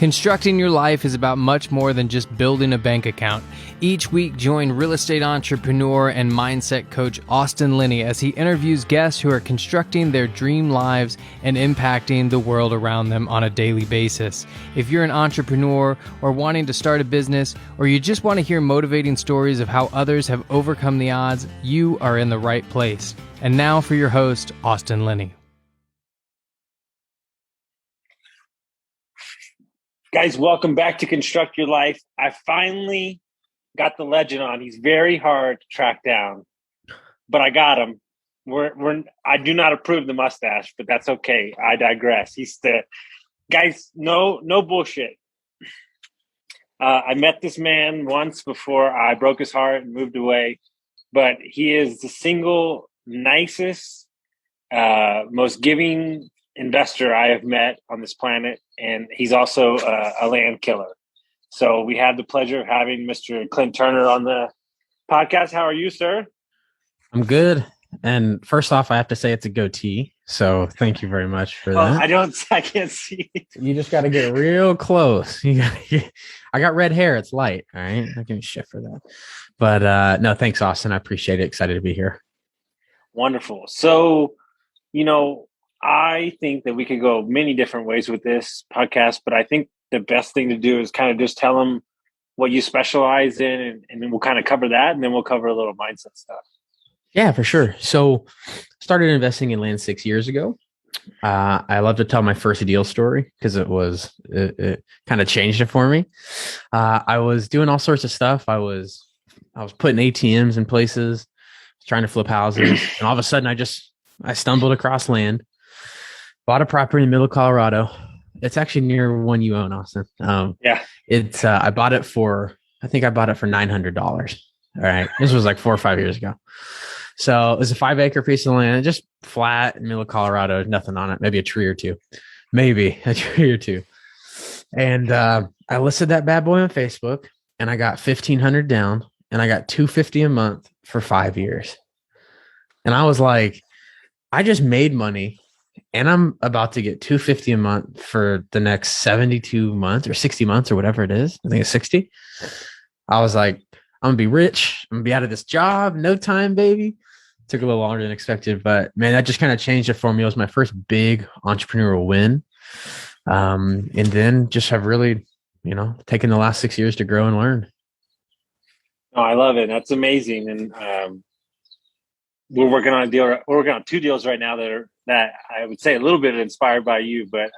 Constructing your life is about much more than just building a bank account. Each week, join real estate entrepreneur and mindset coach Austin Linney as he interviews guests who are constructing their dream lives and impacting the world around them on a daily basis. If you're an entrepreneur or wanting to start a business, or you just want to hear motivating stories of how others have overcome the odds, you are in the right place. And now for your host, Austin Linney. Guys, welcome back to Construct Your Life. I finally got the legend on. He's very hard to track down, but I got him. I do not approve the mustache, but that's okay. I digress. Guys, no bullshit. I met this man once before I broke his heart and moved away, but he is the single nicest, most giving investor I have met on this planet, and he's also a land killer. So we had the pleasure of having Mr. Clint Turner on the podcast. How are you, sir? I'm good. And first off, I have to say it's a goatee. So thank you very much for that. I can't see it. You just got to get real close. I got red hair. It's light. All right. I give you shit for that. But no, thanks, Austin. I appreciate it. Excited to be here. Wonderful. So, I think that we could go many different ways with this podcast, but I think the best thing to do is kind of just tell them what you specialize in, and then we'll kind of cover that, and then we'll cover a little mindset stuff. Yeah, for sure. So started investing in land 6 years ago. I love to tell my first deal story because it kind of changed it for me. I was doing all sorts of stuff. I was putting ATMs in places, trying to flip houses, and all of a sudden I stumbled across land. Bought a property in the middle of Colorado. It's actually near one you own, Austin. I bought it for $900. All right. This was like 4 or 5 years ago. So it was a 5-acre piece of land, just flat in the middle of Colorado, nothing on it, maybe a tree or two. And I listed that bad boy on Facebook, and I got $1,500 down, and I got $250 a month for 5 years. And I was like, I just made money. And I'm about to get $250 a month for the next 72 months or 60 months or whatever it is. I think it's 60. I was like, I'm gonna be rich. I'm gonna be out of this job. No time, baby. Took a little longer than expected, but man, that just kind of changed it for me. It was my first big entrepreneurial win. And then just have really, taken the last 6 years to grow and learn. Oh, I love it. That's amazing. And we're working on a deal. We're working on 2 deals right now that I would say a little bit inspired by you, but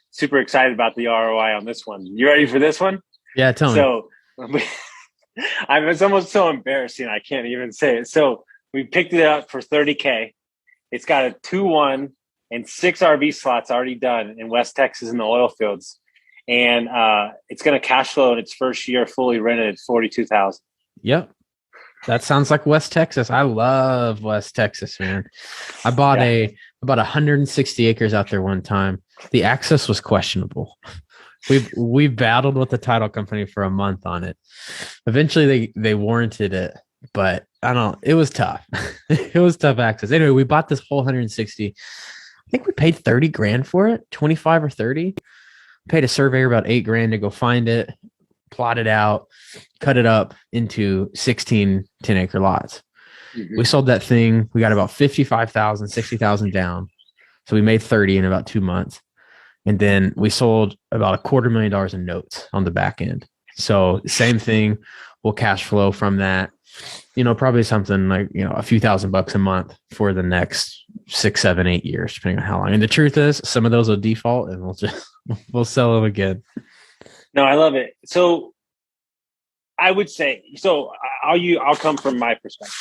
super excited about the ROI on this one. You ready for this one? Yeah, tell me. So it's almost so embarrassing. I can't even say it. So we picked it up for $30K. It's got a 2-1 and 6 RV slots already done in West Texas in the oil fields. And it's going to cash flow in its first year fully rented $42,000. Yep. That sounds like West Texas. I love West Texas, man. I bought about 160 acres out there one time. The access was questionable. We battled with the title company for a month on it. Eventually they warranted it, but it was tough. It was tough access. Anyway, we bought this whole 160. I think we paid $30,000 for it, 25 or 30. Paid a surveyor about $8,000 to go find it, plot it out, cut it up into 16 10-acre lots. Mm-hmm. We sold that thing. We got about 55,000, 60,000 down. So we made 30 in about 2 months. And then we sold about $250,000 in notes on the back end. So same thing, we'll cash flow from that, probably something like, a few $1,000 a month for the next 6, 7, 8 years, depending on how long. And the truth is some of those will default and we'll sell them again. No, I love it. So I would say, I'll come from my perspective.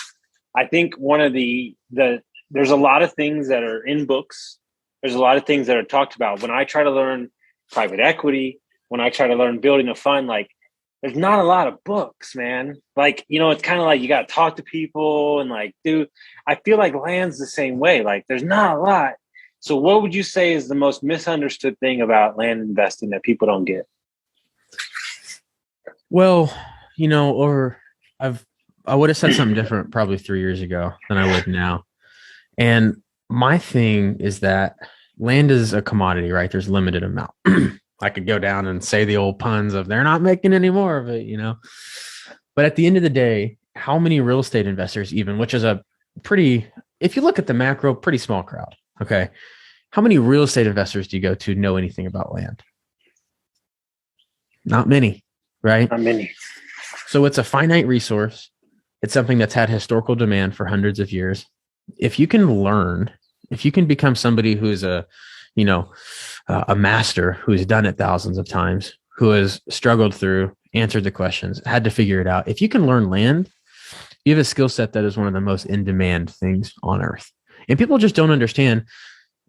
I think one of there's a lot of things that are in books. There's a lot of things that are talked about. When I try to learn private equity, when I try to learn building a fund, like there's not a lot of books, man. Like, it's kind of like you got to talk to people and like, dude, I feel like land's the same way. Like there's not a lot. So what would you say is the most misunderstood thing about land investing that people don't get? Well, I would have said something different probably 3 years ago than I would now. And my thing is that land is a commodity, right? There's limited amount. I could go down and say the old puns of they're not making any more of it, But at the end of the day, how many real estate investors, even, which is a pretty, if you look at the macro, pretty small crowd. Okay. How many real estate investors do you go to know anything about land? Not many, right? Not many. So it's a finite resource. It's something that's had historical demand for hundreds of years. If you can learn, if you can become somebody who's a master who's done it thousands of times, who has struggled through, answered the questions, had to figure it out. If you can learn land, you have a skill set that is one of the most in demand things on earth. And people just don't understand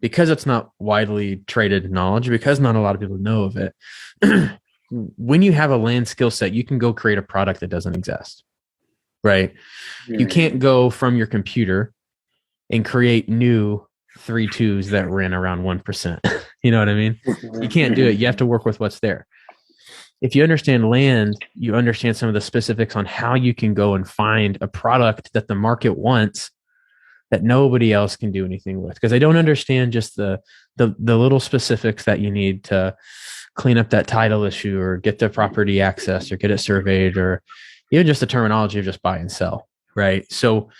because it's not widely traded knowledge, because not a lot of people know of it. When you have a land skill set, you can go create a product that doesn't exist, right? Mm-hmm. You can't go from your computer and create new 3.2s that ran around 1%. You know what I mean? You can't do it. You have to work with what's there. If you understand land, you understand some of the specifics on how you can go and find a product that the market wants that nobody else can do anything with, because they don't understand just the little specifics that you need to clean up that title issue or get the property access or get it surveyed, or even just the terminology of just buy and sell. Right. So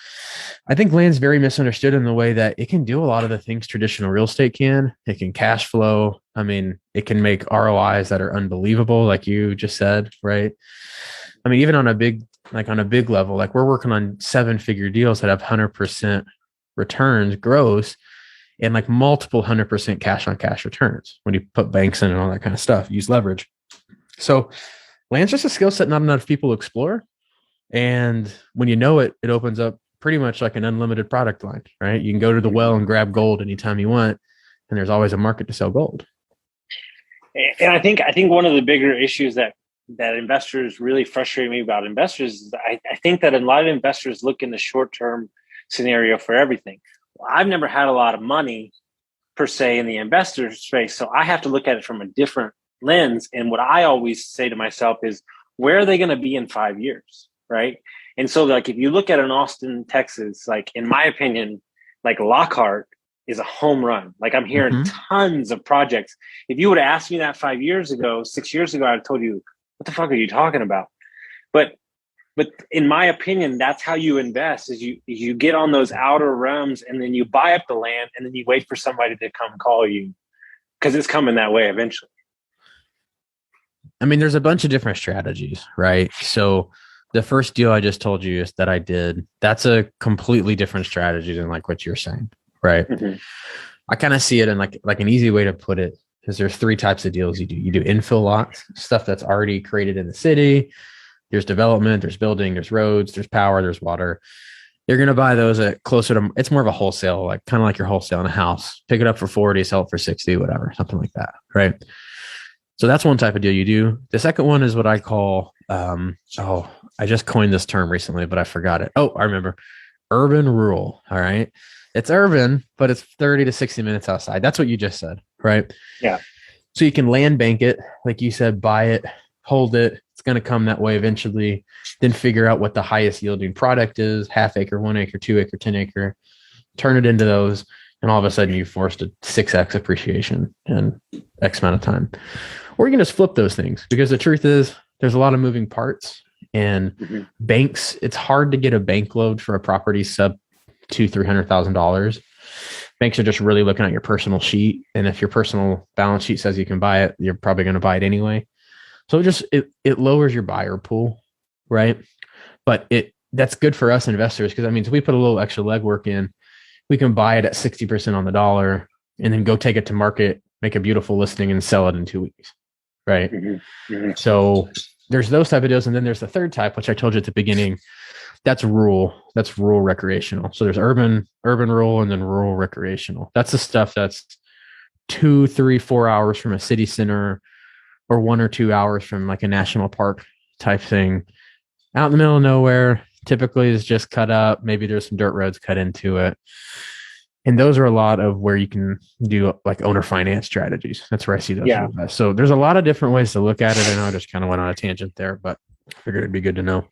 I think land's very misunderstood in the way that it can do a lot of the things traditional real estate can. It can cash flow. I mean, it can make ROIs that are unbelievable, like you just said, right? I mean, even on a big level, like we're working on 7-figure deals that have 100% returns gross and like multiple 100% cash on cash returns when you put banks in and all that kind of stuff, use leverage. So land's just a skill set not enough people explore. And when you know it, it opens up pretty much like an unlimited product line, right? You can go to the well and grab gold anytime you want, and there's always a market to sell gold. And I think one of the bigger issues that investors really frustrate me about investors is I think that a lot of investors look in the short-term scenario for everything. Well, I've never had a lot of money per se in the investor space, so I have to look at it from a different lens. And what I always say to myself is, where are they going to be in 5 years? Right. And so like, if you look at an Austin, Texas, like in my opinion, like Lockhart is a home run. Like I'm hearing tons of projects. If you would have asked me that 5 years ago, 6 years ago, I'd have told you, what the fuck are you talking about? But in my opinion, that's how you invest is you get on those outer realms and then you buy up the land and then you wait for somebody to come call you, because it's coming that way eventually. I mean, there's a bunch of different strategies, right? So the first deal I just told you is that I did, that's a completely different strategy than like what you're saying, right? Mm-hmm. I kind of see it in like an easy way to put it is there's 3 types of deals you do. You do infill lots, stuff that's already created in the city. There's development, there's building, there's roads, there's power, there's water. You're going to buy those at closer to, it's more of a wholesale, like kind of like you're wholesaling a house, pick it up for 40, sell it for 60, whatever, something like that, right? So that's one type of deal you do. The second one is what I call, I just coined this term recently, but I forgot it. Oh, I remember. Urban rural. All right. It's urban, but it's 30 to 60 minutes outside. That's what you just said, right? Yeah. So you can land bank it, like you said, buy it, hold it. It's going to come that way eventually. Then figure out what the highest yielding product is, 1/2 acre, 1 acre, 2 acre, 10 acre, turn it into those. And all of a sudden you forced a 6x appreciation in X amount of time. Or you can just flip those things, because the truth is there's a lot of moving parts, and banks, it's hard to get a bank load for a property sub $200,000-$300,000. Banks are just really looking at your personal sheet. And if your personal balance sheet says you can buy it, you're probably going to buy it anyway. So it lowers your buyer pool, right? But that's good for us investors, because that means we put a little extra legwork in. We can buy it at 60% on the dollar and then go take it to market, make a beautiful listing, and sell it in 2 weeks. Right. So there's those type of deals. And then there's the third type, which I told you at the beginning. That's rural recreational. So there's urban rural, and then rural recreational. That's the stuff that's 2, 3, 4 hours from a city center, or 1 or 2 hours from like a national park type thing, out in the middle of nowhere. Typically is just cut up. Maybe there's some dirt roads cut into it. And those are a lot of where you can do like owner finance strategies. That's where I see those. Yeah. So there's a lot of different ways to look at it. I know I just kind of went on a tangent there, but I figured it'd be good to know.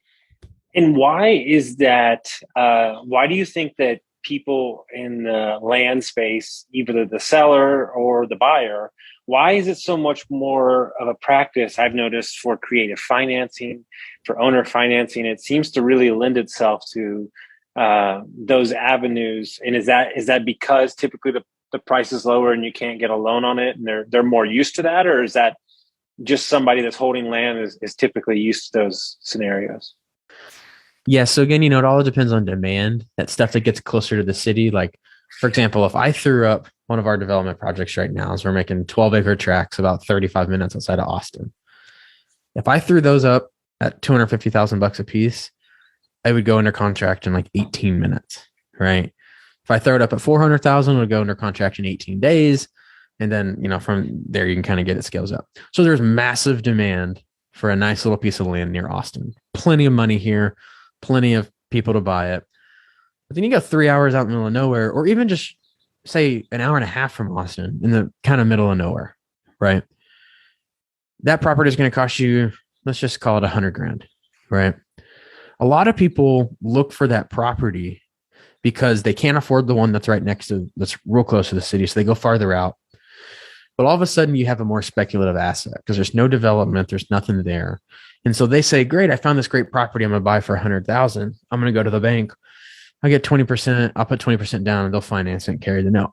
And why is that? Why do you think that people in the land space, either the seller or the buyer, why is it so much more of a practice I've noticed for creative financing, for owner financing? It seems to really lend itself to those avenues. And is that because typically the price is lower and you can't get a loan on it, and they're more used to that? Or is that just somebody that's holding land is typically used to those scenarios? Yeah. So again, it all depends on demand. That stuff that gets closer to the city. Like, for example, if I threw up one of our development projects right now, is we're making 12-acre tracts about 35 minutes outside of Austin. If I threw those up at $250,000 a piece, I would go under contract in like 18 minutes, right? If I throw it up at 400,000, it would go under contract in 18 days. And then, from there, you can kind of get it scales up. So there's massive demand for a nice little piece of land near Austin. Plenty of money here, plenty of people to buy it. But then you go 3 hours out in the middle of nowhere, or even just say an hour and a half from Austin in the kind of middle of nowhere, right? That property is going to cost you, let's just call it $100,000, right? A lot of people look for that property because they can't afford the one that's right next to, that's real close to the city. So they go farther out. But all of a sudden you have a more speculative asset because there's no development. There's nothing there. And so they say, great, I found this great property. I'm going to buy for 100,000. I'm going to go to the bank. I get 20%. I'll put 20% down and they'll finance it and carry the note.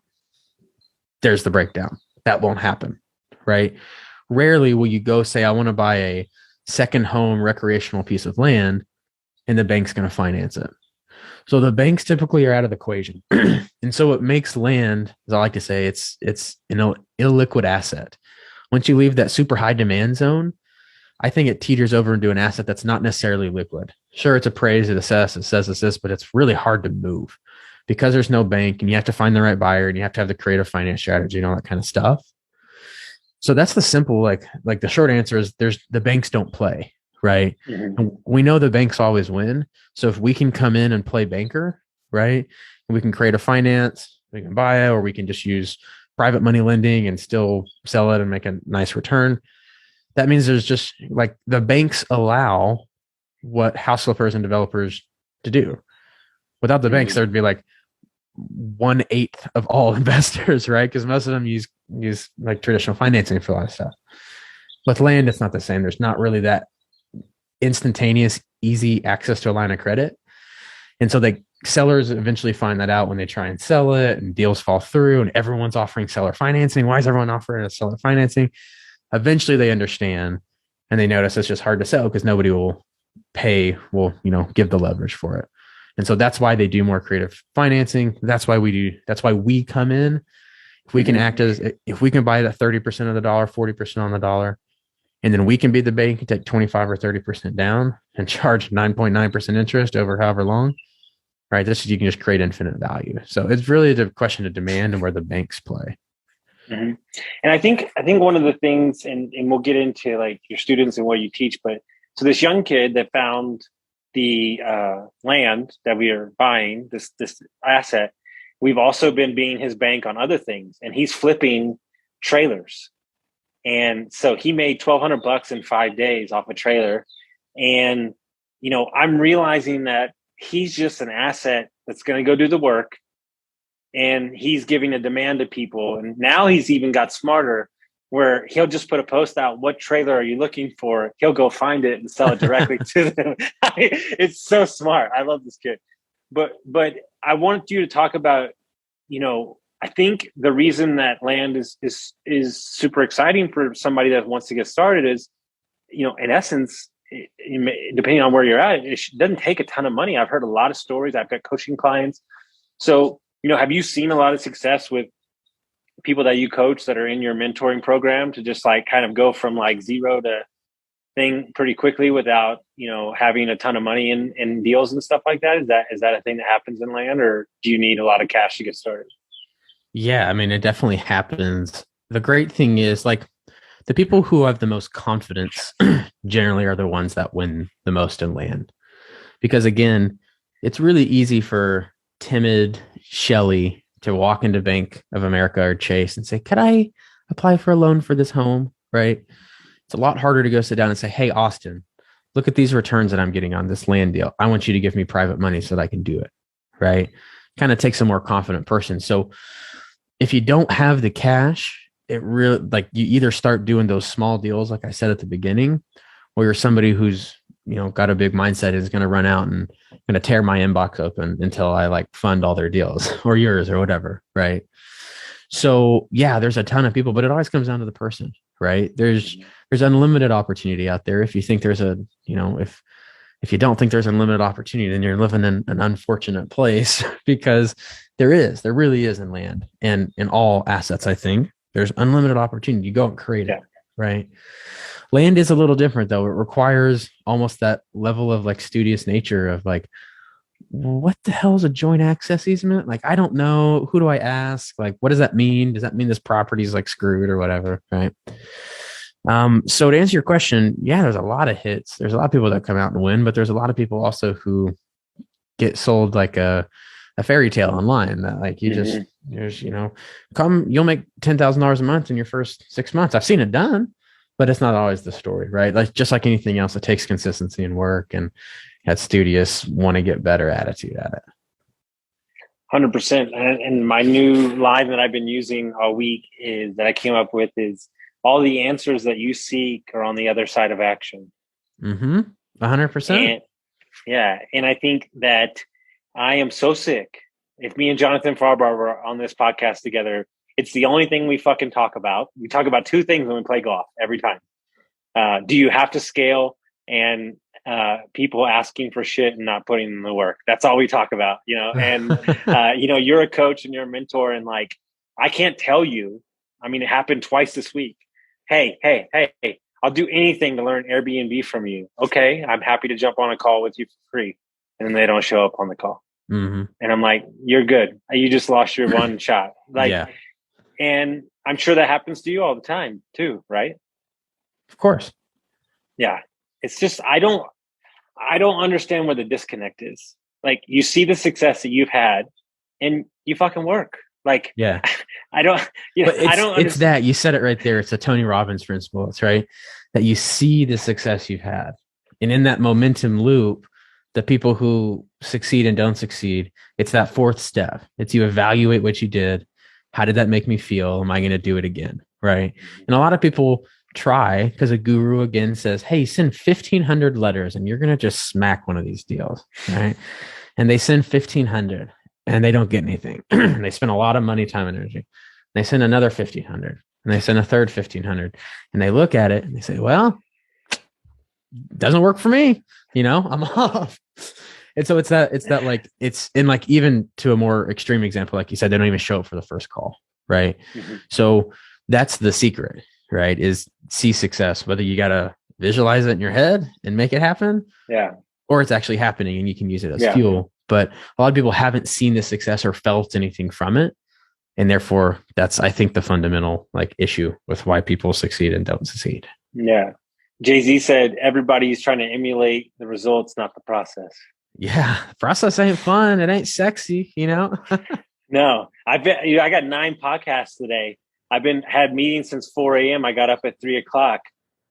There's the breakdown. That won't happen, right? Rarely will you go say, I want to buy a second home recreational piece of land, and the bank's going to finance it. So the banks typically are out of the equation. And so what makes land, as I like to say, it's an illiquid asset. Once you leave that super high demand zone, I think it teeters over into an asset that's not necessarily liquid. Sure, it's appraised, it assessed, it says this, but it's really hard to move because there's no bank, and you have to find the right buyer, and you have to have the creative finance strategy and all that kind of stuff. So that's the simple, like the short answer is the banks don't play, right? Mm-hmm. And we know the banks always win. So if we can come in and play banker, right, and we can create a finance, we can buy it, or we can just use private money lending and still sell it and make a nice return. That means there's just like the banks allow what house flippers and developers to do. Without the banks, there'd be like 1/8 of all investors, right? Because most of them use like traditional financing for a lot of stuff. With land, it's not the same. There's not really that instantaneous, easy access to a line of credit. And so sellers eventually find that out when they try and sell it, and deals fall through, and everyone's offering seller financing. Why is everyone offering a seller financing? Eventually they understand, and they notice it's just hard to sell because nobody will give the leverage for it. And so that's why they do more creative financing. That's why we come in. If we can if we can buy that 30% of the dollar, 40% on the dollar, and then we can be the bank and take 25 or 30% down and charge 9.9% interest over however long, right? You can just create infinite value. So it's really the question of demand and where the banks play. Mm-hmm. And I think one of the things, and we'll get into like your students and what you teach, but so this young kid that found the land that we are buying, this asset, we've also been being his bank on other things, and he's flipping trailers. And so he made $1,200 in 5 days off a trailer. And, I'm realizing that he's just an asset that's going to go do the work. And he's giving a demand to people. And now he's even got smarter, where he'll just put a post out, what trailer are you looking for? He'll go find it and sell it directly to them. It's so smart. I love this kid. But I want you to talk about, I think the reason that land is super exciting for somebody that wants to get started is, in essence, depending on where you're at, it doesn't take a ton of money. I've heard a lot of stories. I've got coaching clients. So, have you seen a lot of success with people that you coach that are in your mentoring program to just like kind of go from like zero to thing pretty quickly without, having a ton of money in deals and stuff like that? Is that a thing that happens in land, or do you need a lot of cash to get started? Yeah, I mean, it definitely happens. The great thing is like the people who have the most confidence generally are the ones that win the most in land. Because again, it's really easy for timid Shelly to walk into Bank of America or Chase and say, could I apply for a loan for this home? Right. It's a lot harder to go sit down and say, hey, Austin, look at these returns that I'm getting on this land deal. I want you to give me private money so that I can do it. Right. Kind of takes a more confident person. So if you don't have the cash it really, like, you either start doing those small deals, like I said at the beginning, or you're somebody who's, got a big mindset is going to run out and going to tear my inbox open until I like fund all their deals or yours or whatever. Right. So yeah, there's a ton of people, but it always comes down to the person, right? There's unlimited opportunity out there. If you think there's if you don't think there's unlimited opportunity, then you're living in an unfortunate place because there really is in land and in all assets. I think there's unlimited opportunity. You go and create it, right? Land is a little different though. It requires almost that level of like studious nature of like, what the hell is a joint access easement? Like, I don't know. Who do I ask? Like, what does that mean? Does that mean this property is like screwed or whatever? Right. So to answer your question, yeah, there's a lot of hits. There's a lot of people that come out and win, but there's a lot of people also who get sold like a fairy tale online that like you just, there's, you'll make $10,000 a month in your first 6 months. I've seen it done, but it's not always the story, right? Like just like anything else, it takes consistency and work and that studious want to get better attitude at it. 100%. And my new line that I've been using all week is that I came up with is all the answers that you seek are on the other side of action. 100%. And I think that I am so sick. If me and Jonathan Farbar were on this podcast together, it's the only thing we fucking talk about. We talk about two things when we play golf every time. Do you have to scale? And people asking for shit and not putting in the work. That's all we talk about, and, you're a coach and you're a mentor. And like, I can't tell you, I mean, it happened twice this week. Hey, I'll do anything to learn Airbnb from you. Okay. I'm happy to jump on a call with you for free. And then they don't show up on the call. And I'm like, you're good. You just lost your one shot. Like, and I'm sure that happens to you all the time too. Right. Of course. Yeah. It's just, I don't understand where the disconnect is. Like you see the success that you've had and you fucking work. Like, I don't, it's that you said it right there. It's a Tony Robbins principle. It's right that you see the success you've had. And in that momentum loop, the people who succeed and don't succeed, it's that fourth step. It's you evaluate what you did. How did that make me feel? Am I going to do it again? Right. And a lot of people try because a guru again says, hey, send 1,500 letters and you're going to just smack one of these deals. Right. And they send 1,500 and they don't get anything. They spend a lot of money, time, and energy. They send another 1,500 and they send a third 1,500 and they look at it and they say, well, doesn't work for me. I'm off. And so it's that like, it's in like, even to a more extreme example, like you said, they don't even show up for the first call. Right. So that's the secret, right? Is see success, whether you got to visualize it in your head and make it happen. Or it's actually happening and you can use it as fuel. But a lot of people haven't seen the success or felt anything from it. And therefore that's, I think, the fundamental like issue with why people succeed and don't succeed. Yeah. Jay-Z said, everybody's trying to emulate the results, not the process. Yeah. The process ain't fun. It ain't sexy, No, I got 9 podcasts today. Had meetings since 4 a.m. I got up at 3:00.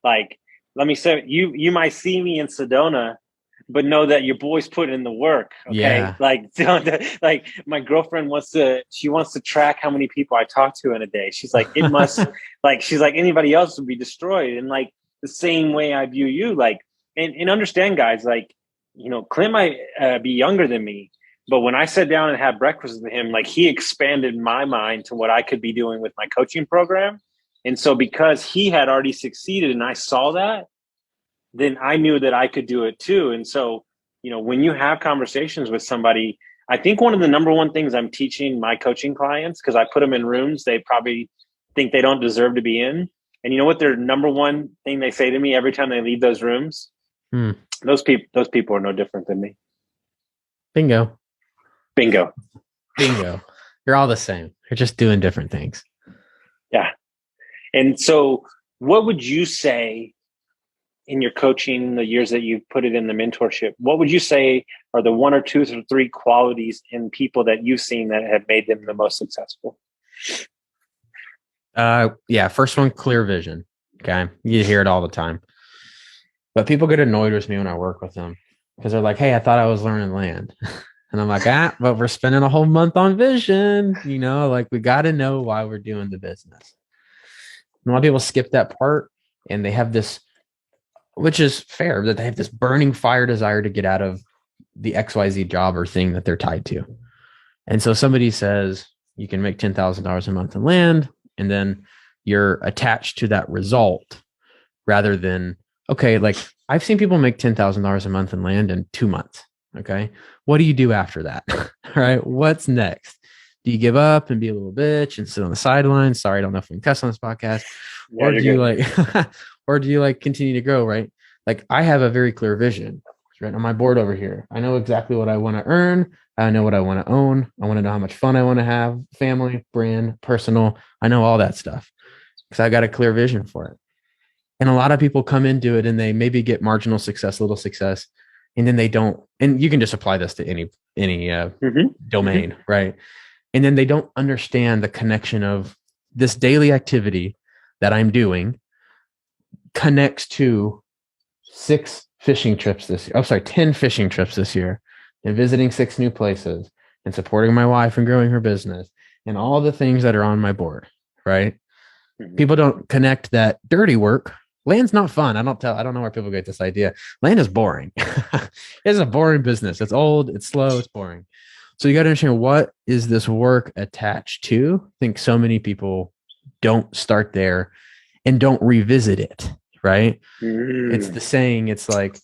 Like, let me say, you might see me in Sedona, but know that your boy's putting in the work. Okay. Like my girlfriend wants to track how many people I talk to in a day. She's like, it must she's like anybody else would be destroyed. And like the same way I view you, like, and understand guys, like, Clint might be younger than me, but when I sat down and had breakfast with him, like he expanded my mind to what I could be doing with my coaching program. And so because he had already succeeded and I saw that, then I knew that I could do it too. And so, when you have conversations with somebody, I think one of the number one things I'm teaching my coaching clients, because I put them in rooms they probably think they don't deserve to be in. And you know what their number one thing they say to me every time they leave those rooms? Those people are no different than me. Bingo. You're all the same. You're just doing different things. Yeah. And so what would you say in your coaching, the years that you've put it in the mentorship, what would you say are the 1 or 2 or 3 qualities in people that you've seen that have made them the most successful? First one, clear vision. Okay. You hear it all the time. But people get annoyed with me when I work with them because they're like, hey, I thought I was learning land. And I'm like, but we're spending a whole month on vision. Like we got to know why we're doing the business. a lot of people skip that part, and they have this, which is fair, that they have this burning fire desire to get out of the XYZ job or thing that they're tied to. And so somebody says you can make $10,000 a month in land, and then you're attached to that result rather than, okay, like I've seen people make $10,000 a month in land in 2 months. Okay. What do you do after that? All right. What's next? Do you give up and be a little bitch and sit on the sidelines? Sorry, I don't know if we can cuss on this podcast. Yeah, Or do you good. like, or do you like continue to grow? Right. Like I have a very clear vision right on my board over here. I know exactly what I want to earn. I know what I want to own. I want to know how much fun I want to have, family, brand, personal. I know all that stuff because I got a clear vision for it. And a lot of people come into it and they maybe get marginal success, little success, and then they don't. And you can just apply this to any domain, right? And then they don't understand the connection of this daily activity that I'm doing connects to 6 fishing trips this year. I'm sorry, 10 fishing trips this year, and visiting 6 new places, and supporting my wife and growing her business, and all the things that are on my board, right? People don't connect that dirty work. Land's not fun. I don't know where people get this idea. Land is boring. It's a boring business. It's old, it's slow, it's boring. So you got to understand, what is this work attached to? I think so many people don't start there and don't revisit it, right? It's the saying, it's like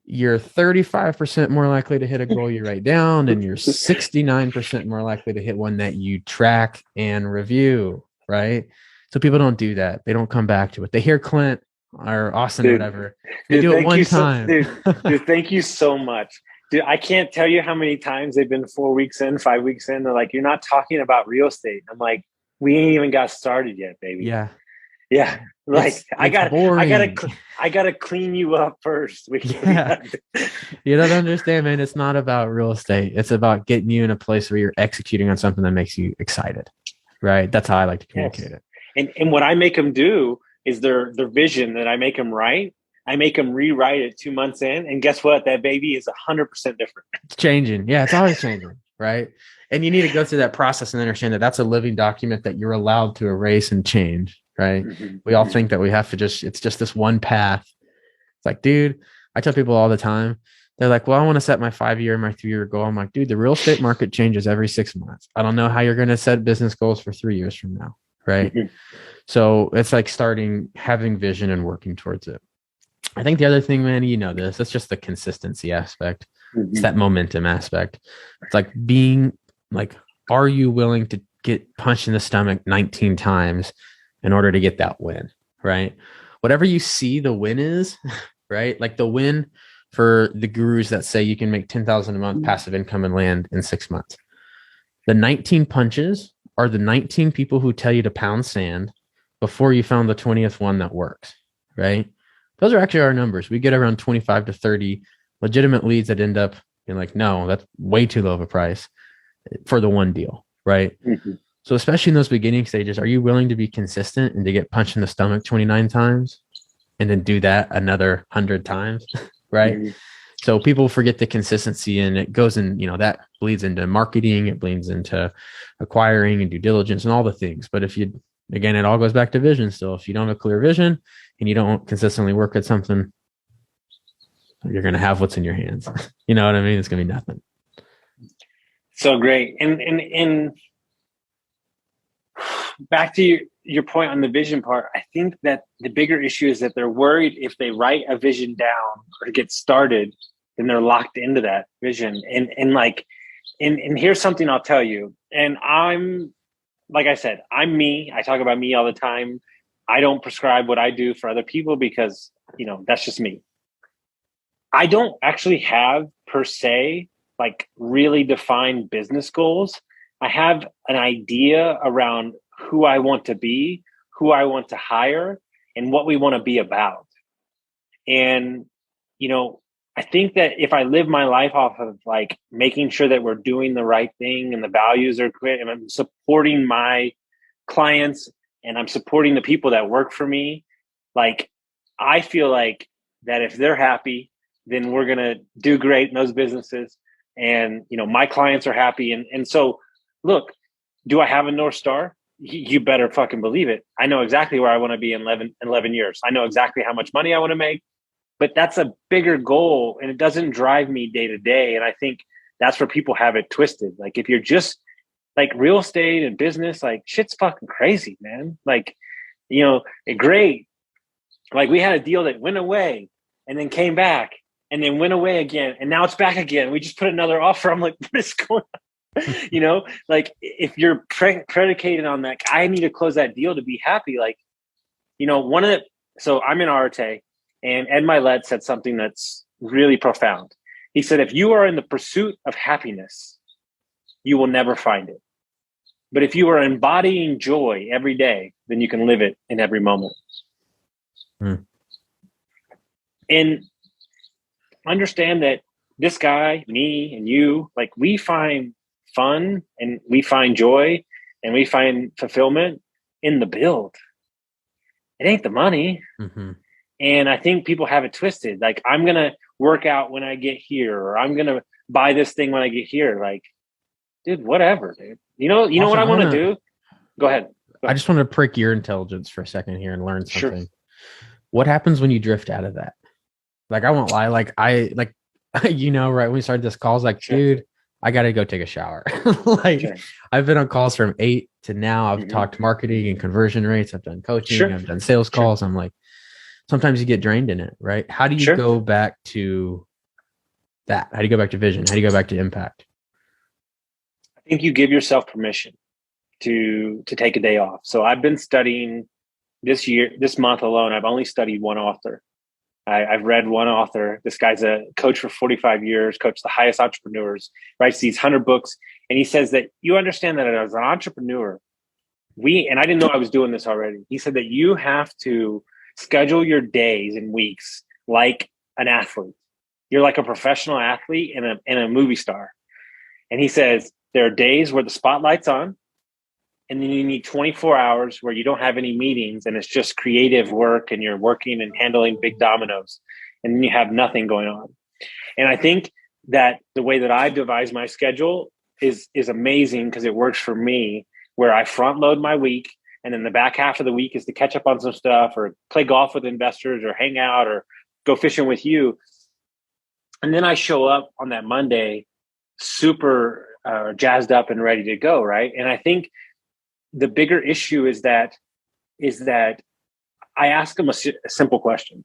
you're 35% more likely to hit a goal you write down, and you're 69% more likely to hit one that you track and review, right? So people don't do that. They don't come back to it. They hear Clint or Austin or whatever. They do it one time. Dude, thank you so much. Dude, I can't tell you how many times they've been 4 weeks in, 5 weeks in. They're like, you're not talking about real estate. I'm like, we ain't even got started yet, baby. Yeah. Yeah. Like I gotta clean you up first. Yeah. You don't understand, man. It's not about real estate. It's about getting you in a place where you're executing on something that makes you excited. Right. That's how I like to communicate it. And what I make them do is their vision that I make them write. I make them rewrite it 2 months in, and guess what? That baby is 100% different. It's changing. Yeah, it's always changing, right? And you need to go through that process and understand that that's a living document that you're allowed to erase and change, right? We all think that we have to it's just this one path. It's like, dude, I tell people all the time, they're like, well, I want to set my 5-year and my 3-year goal. I'm like, dude, the real estate market changes every 6 months. I don't know how you're going to set business goals for 3 years from now, right? So it's like having vision and working towards it. I think the other thing, man, you know this, it's just the consistency aspect. It's that momentum aspect. It's like being like, are you willing to get punched in the stomach 19 times in order to get that win, right? Whatever you see the win is, right? Like the win for the gurus that say you can make 10,000 a month passive income and land in 6 months. The 19 punches are the 19 people who tell you to pound sand before you found the 20th one that works, right? Those are actually our numbers. We get around 25 to 30 legitimate leads that end up being like, no, that's way too low of a price for the one deal, right? So especially in those beginning stages, are you willing to be consistent and to get punched in the stomach 29 times and then do that another 100 times, right? So people forget the consistency, and it goes in, that bleeds into marketing, it bleeds into acquiring and due diligence and all the things. But again, it all goes back to vision still. If you don't have a clear vision and you don't consistently work at something, you're going to have what's in your hands. You know what I mean? It's going to be nothing. So great. And back to your point on the vision part, I think that the bigger issue is that they're worried if they write a vision down or get started, then they're locked into that vision. And here's something I'll tell you. And like I said, I'm me. I talk about me all the time. I don't prescribe what I do for other people because, that's just me. I don't actually have per se, like really defined business goals. I have an idea around who I want to be, who I want to hire, and what we want to be about. And, I think that if I live my life off of like making sure that we're doing the right thing and the values are great, and I'm supporting my clients and I'm supporting the people that work for me, like I feel like that if they're happy, then we're going to do great in those businesses. And, my clients are happy. And so look, do I have a North Star? you better fucking believe it. I know exactly where I want to be in 11 years. I know exactly how much money I want to make, but that's a bigger goal and it doesn't drive me day to day. And I think that's where people have it twisted. Like if you're just like real estate and business, like shit's fucking crazy, man. Like, great. Like we had a deal that went away and then came back and then went away again. And now it's back again. We just put another offer. I'm like, what is going on? Like if you're predicated on that, I need to close that deal to be happy. Like, so I'm in Arte, and Ed Milet said something that's really profound. He said, if you are in the pursuit of happiness, you will never find it. But if you are embodying joy every day, then you can live it in every moment. And understand that this guy, me and you, like we find fun and we find joy and we find fulfillment in the build. It ain't the money. Mm-hmm. And I think people have it twisted. Like I'm going to work out when I get here, or I'm going to buy this thing when I get here. Like, dude, whatever, dude. You know also, what I want to do? Go ahead. I just want to prick your intelligence for a second here and learn something. Sure. What happens when you drift out of that? Like, I won't lie. Like right when we started this call, I was like, dude, I got to go take a shower. I've been on calls from 8 to now. I've talked marketing and conversion rates. I've done coaching. I've done sales calls. I'm like, sometimes you get drained in it, right? How do you go back to that? How do you go back to vision? How do you go back to impact? I think you give yourself permission to take a day off. So I've been studying this month alone. I've only studied one author. I've read one author. This guy's a coach for 45 years, coached the highest entrepreneurs, writes these 100 books. And he says that you understand that as an entrepreneur, and I didn't know I was doing this already. He said that you have to schedule your days and weeks like an athlete. You're like a professional athlete and a movie star. And he says there are days where the spotlight's on, and then you need 24 hours where you don't have any meetings and it's just creative work and you're working and handling big dominoes. And then you have nothing going on. And I think that the way that I devise my schedule is amazing because it works for me, where I front load my week. And then the back half of the week is to catch up on some stuff or play golf with investors or hang out or go fishing with you. And then I show up on that Monday super jazzed up and ready to go. Right. And I think the bigger issue is that I ask them a simple question.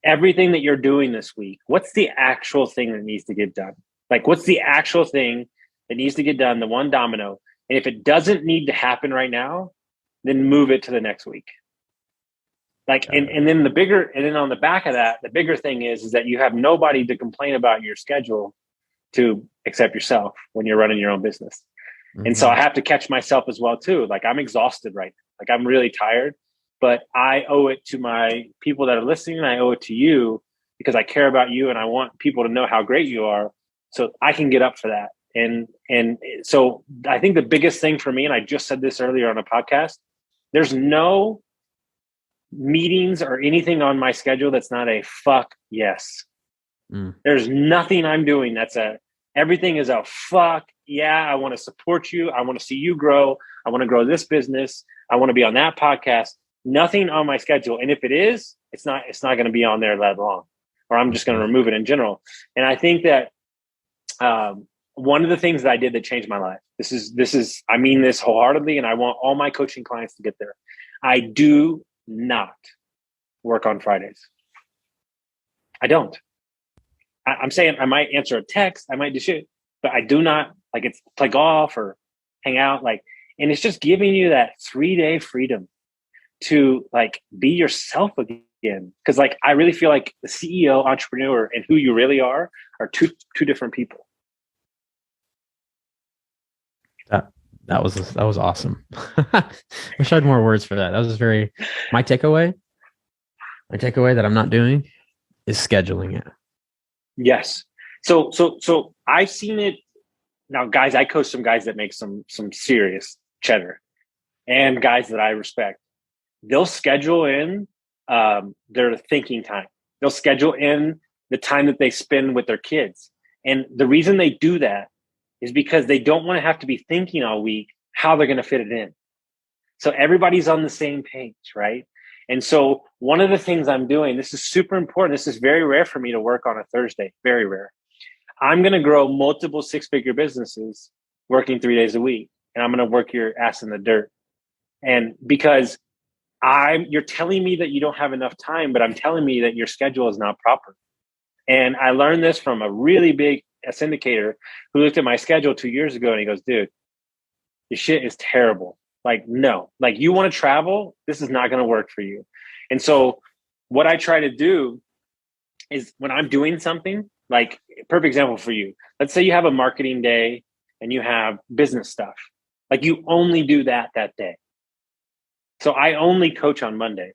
Everything that you're doing this week, what's the actual thing that needs to get done? Like, what's the actual thing that needs to get done, the one domino? And if it doesn't need to happen right now, then move it to the next week. Like, and then on the back of that, the bigger thing is that you have nobody to complain about your schedule to except yourself when you're running your own business. And so I have to catch myself as well too. Like I'm exhausted right now. Like I'm really tired, but I owe it to my people that are listening. And I owe it to you because I care about you and I want people to know how great you are so I can get up for that. And so I think the biggest thing for me, and I just said this earlier on a podcast, there's no meetings or anything on my schedule that's not a fuck yes. There's nothing I'm doing everything is a fuck yeah. I want to support you. I want to see you grow. I want to grow this business. I want to be on that podcast. Nothing on my schedule. And if it is, it's not going to be on there that long, or I'm just going to remove it in general. And I think that one of the things that I did that changed my life, I mean this wholeheartedly, and I want all my coaching clients to get there. I do not work on Fridays. I don't. I'm saying I might answer a text. I might do shit, but I do not it's play golf or hang out. And it's just giving you that 3-day freedom to be yourself again. Cause I really feel like the CEO, entrepreneur, and who you really are two different people. That was awesome. Wish I had more words for that. That was my takeaway that I'm not doing is scheduling it. Yes. So I've seen it now, guys. I coach some guys that make some serious cheddar, and guys that I respect. They'll schedule in their thinking time. They'll schedule in the time that they spend with their kids. And the reason they do that is because they don't want to have to be thinking all week how they're going to fit it in. So everybody's on the same page, right? And so one of the things I'm doing, this is super important. This is very rare for me to work on a Thursday, very rare. I'm going to grow multiple six-figure businesses working 3 days a week. And I'm going to work your ass in the dirt. And because you're telling me that you don't have enough time, but I'm telling me that your schedule is not proper. And I learned this from a really big syndicator who looked at my schedule 2 years ago and he goes, dude, your shit is terrible. Like, no, like you want to travel, this is not going to work for you. And so what I try to do is when I'm doing something, like perfect example for you, let's say you have a marketing day and you have business stuff, like you only do that day. So I only coach on Mondays.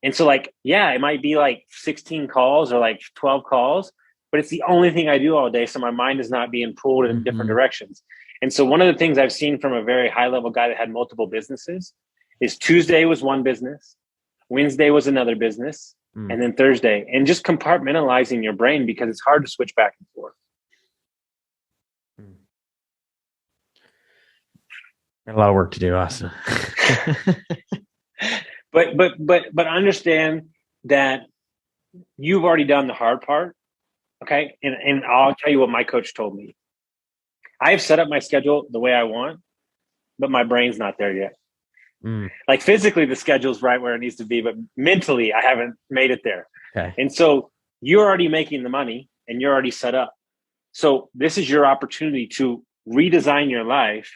And so like, yeah, it might be like 16 calls or like 12 calls, but it's the only thing I do all day. So my mind is not being pulled in different directions. And so one of the things I've seen from a very high level guy that had multiple businesses is Tuesday was one business, Wednesday was another business, and then Thursday, and just compartmentalizing your brain because it's hard to switch back and forth. Got a lot of work to do, Austin. But understand that you've already done the hard part. Okay. And I'll tell you what my coach told me. I have set up my schedule the way I want, but my brain's not there yet. Like physically the schedule's right where it needs to be, but mentally I haven't made it there. Okay. And so you're already making the money and you're already set up. So this is your opportunity to redesign your life.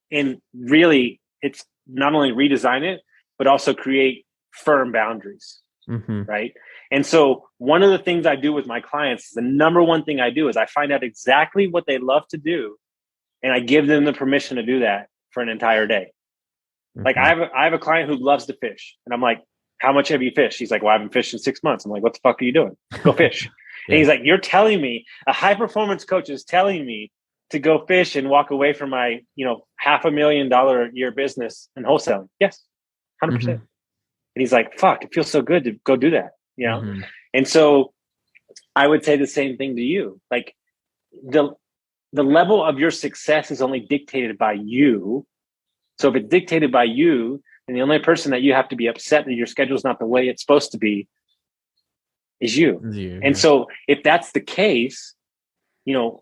And really it's not only redesign it, but also create firm boundaries. Right. And so one of the things I do with my clients, the number one thing I do is I find out exactly what they love to do. And I give them the permission to do that for an entire day. Like I have a client who loves to fish. And I'm like, how much have you fished? He's like, well, I haven't fished in 6 months. I'm like, what the fuck are you doing? Go fish. Yeah. And he's like, you're telling me, a high performance coach is telling me to go fish and walk away from my, $500,000 a year business and wholesaling. Yes. 100%. And he's like, fuck, it feels so good to go do that. And so I would say the same thing to you. Like the level of your success is only dictated by you. So if it's dictated by you, then the only person that you have to be upset that your schedule is not the way it's supposed to be is you. And so if that's the case, Ed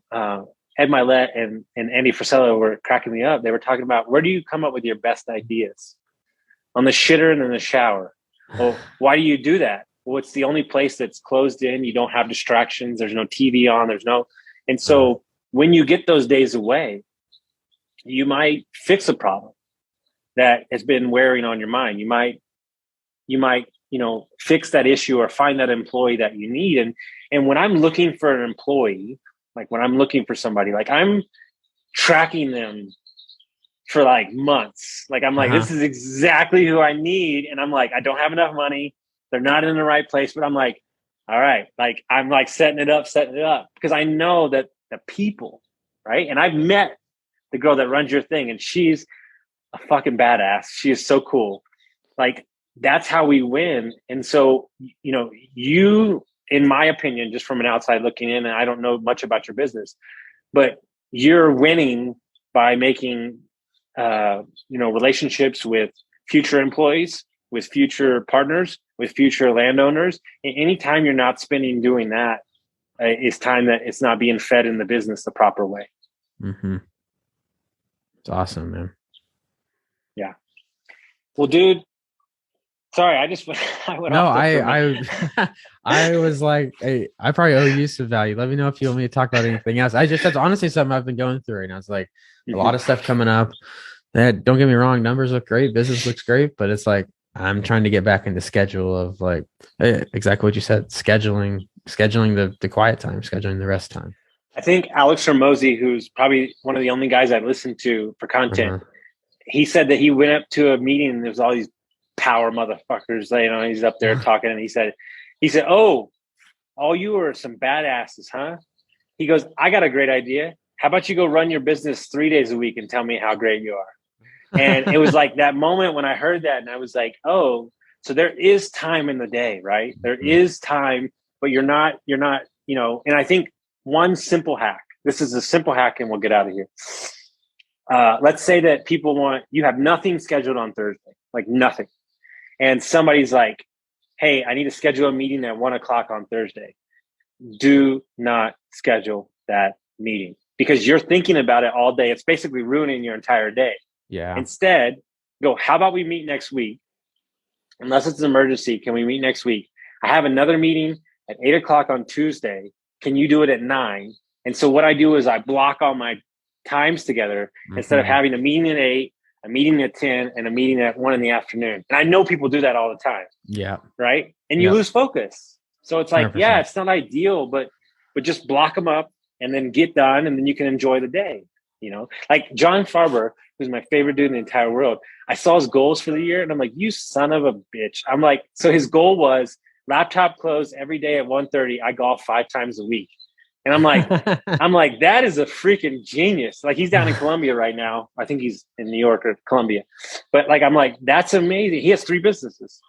Milet and Andy Frisella were cracking me up. They were talking about, where do you come up with your best ideas? On the shitter and in the shower. Well, why do you do that? Well, it's the only place that's closed in. You don't have distractions. There's no TV on. And so when you get those days away, you might fix a problem that has been wearing on your mind. You might, fix that issue or find that employee that you need. And when I'm looking for an employee, like when I'm looking for somebody, like I'm tracking them for like months. Like I'm like, this is exactly who I need. And I'm like, I don't have enough money. They're not in the right place, but I'm like, all right. Like I'm like setting it up because I know that the people, right. And I've met the girl that runs your thing and she's a fucking badass. She is so cool. Like that's how we win. And so, you, in my opinion, just from an outside looking in, and I don't know much about your business, but you're winning by making relationships with future employees, with future partners, with future landowners. And anytime you're not spending doing that, is time that it's not being fed in the business the proper way. It's awesome, man. Yeah. Well, dude, sorry, I went off. I was like, hey, I probably owe you some value. Let me know if you want me to talking about anything else. That's honestly something I've been going through. And I was like, a lot of stuff coming up. Don't get me wrong, numbers look great, business looks great, but it's like I'm trying to get back into schedule of like exactly what you said, scheduling the quiet time, scheduling the rest time. I think Alex Hormozy, who's probably one of the only guys I listened to for content, he said that he went up to a meeting and there's all these power motherfuckers, he's up there talking and he said, oh, all you are some badasses, huh? He goes, I got a great idea. How about you go run your business 3 days a week and tell me how great you are? And it was like that moment when I heard that and I was like, oh, so there is time in the day, right? There is time, but you're not, and I think one simple hack, this is a simple hack and we'll get out of here. let's say that you have nothing scheduled on Thursday, like nothing. And somebody's like, hey, I need to schedule a meeting at 1:00 on Thursday. Do not schedule that meeting because you're thinking about it all day. It's basically ruining your entire day. Yeah. Instead, go, how about we meet next week? Unless it's an emergency, can we meet next week? I have another meeting at 8:00 on Tuesday. Can you do it at 9? And so what I do is I block all my times together instead of having a meeting at 8, a meeting at 10, and a meeting at 1 in the afternoon. And I know people do that all the time. Yeah. Right. And you lose focus. So it's like, 100%. yeah, it's not ideal, but just block them up and then get done. And then you can enjoy the day. You know, like John Farber, who's my favorite dude in the entire world. I saw his goals for the year and I'm like, you son of a bitch. I'm like, so his goal was laptop closed every day at 1:30. I golf 5 times a week. And I'm like, that is a freaking genius. Like he's down in Colombia right now. I think he's in New York or Colombia. But like, I'm like, that's amazing. He has 3 businesses.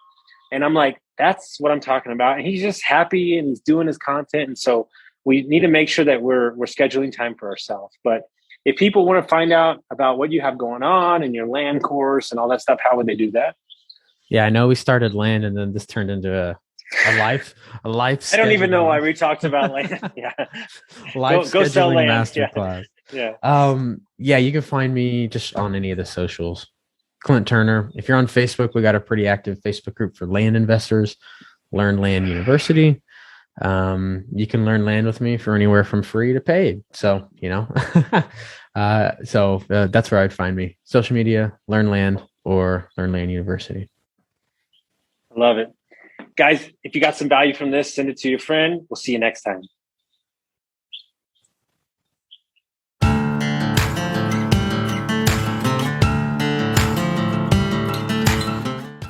And I'm like, that's what I'm talking about. And he's just happy and he's doing his content. And so we need to make sure that we're scheduling time for ourselves. But if people want to find out about what you have going on and your land course and all that stuff, how would they do that? Yeah, I know we started land and then this turned into a life. I don't even know why we talked about land. Yeah. Life go sell land. Masterclass. Yeah. Yeah, you can find me just on any of the socials. Clint Turner. If you're on Facebook, we got a pretty active Facebook group for land investors, Learn.Land University. You can learn land with me for anywhere from free to paid. So, that's where I'd find me. Social media, Learn.Land or Learn.Land University. I love it. Guys, if you got some value from this, send it to your friend. We'll see you next time.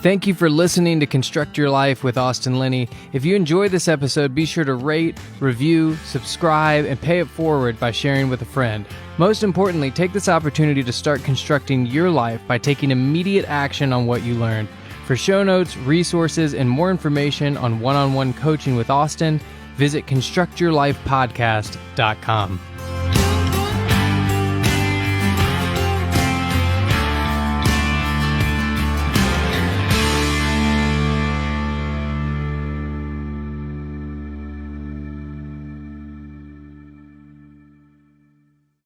Thank you for listening to Construct Your Life with Austin Linney. If you enjoyed this episode, be sure to rate, review, subscribe, and pay it forward by sharing with a friend. Most importantly, take this opportunity to start constructing your life by taking immediate action on what you learned. For show notes, resources, and more information on one-on-one coaching with Austin, visit constructyourlifepodcast.com.